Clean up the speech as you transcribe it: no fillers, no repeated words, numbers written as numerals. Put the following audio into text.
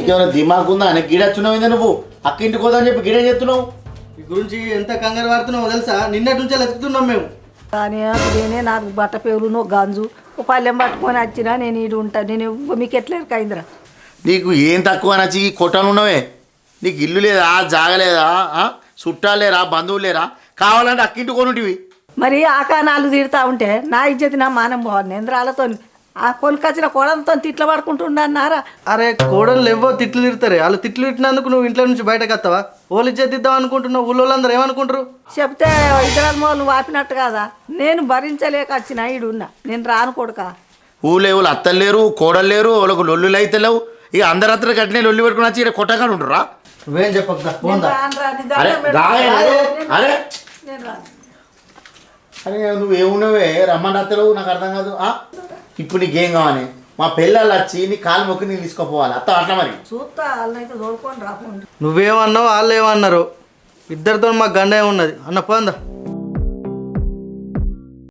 నీకేమైనా దిమాగ్ ఉందా అని గిడచ్చున్నావు నువ్వు అక్కింటికి పోదని చెప్పి గిడే చెప్తున్నావు. ఈ గురించి ఎంత కంగారు పడుతున్నావో తెలుసా? నిన్నటి నుంచే వెతుకుతున్నాం మేము. కానీ నేనే నాకు బట్ట పేరును గంజు పల్లెం పట్టుకొని వచ్చినా నేను ఈడు ఉంటాను. నేను మీకు ఎట్లా కైందిరా? నీకు ఏం తక్కువ నచ్చి కొట్టాను ఉన్నావే? నీకు ఇల్లు లేదా, జాగలేదా, చుట్టాలు లేరా, బంధువులు లేరా? కావాలంటే అక్కింటి కొనుంటివి. మరి ఆ కానాలు తిడతా ఉంటే నా ఇజ్జతి నా మానం బాగుంది. ఎంద్రాలతో ఆ కొనుకొచ్చిన కోడలతో తిట్లు పడుకుంటున్నారా? అరే కోడలు ఎవో తిట్లు తిడతారే. వాళ్ళు తిట్లు తిట్టినందుకు నువ్వు ఇంట్లో నుంచి బయటకు వస్తావా? ఓళ్ళు ఇచ్చేద్దాం అనుకుంటున్నావు. ఊళ్ళోళ్ళందరూ ఏమనుకుంటారు? చెప్తే ఇద్దరు మోళ్ళు వాపినట్టు కదా. నేను భరించలేక వచ్చిన ఈడున్నా. నేను రాను కొడుక. ఊళ్ళో ఎవరు అత్తలు లేరు, కోడలు లేరు, వాళ్ళకు లొల్లులు అయితే లేవు. ఇక అందరు అత్తలు గట్టినే లొల్లి పెట్టుకుని వచ్చి ఇక్కడ కొట్టగానే ఉంటారా? నువ్వేం చెప్పక అరే నువ్వేమున్నావే రమ్మని అత్తలు నాకు అర్థం కాదు. ఇప్పుడు నీకేం కావాలి? మా పిల్లలు వచ్చి నీ కాలు మొక్కి నేను తీసుకోపోవాలి. అత్త అట్లా మరి చూస్తా వాళ్ళనైతే తోడుకొని రాకుండా. నువ్వేమన్నావు వాళ్ళు ఏమన్నారు? ఇద్దరితో మాకు గండ ఉన్నది అన్న పోందా.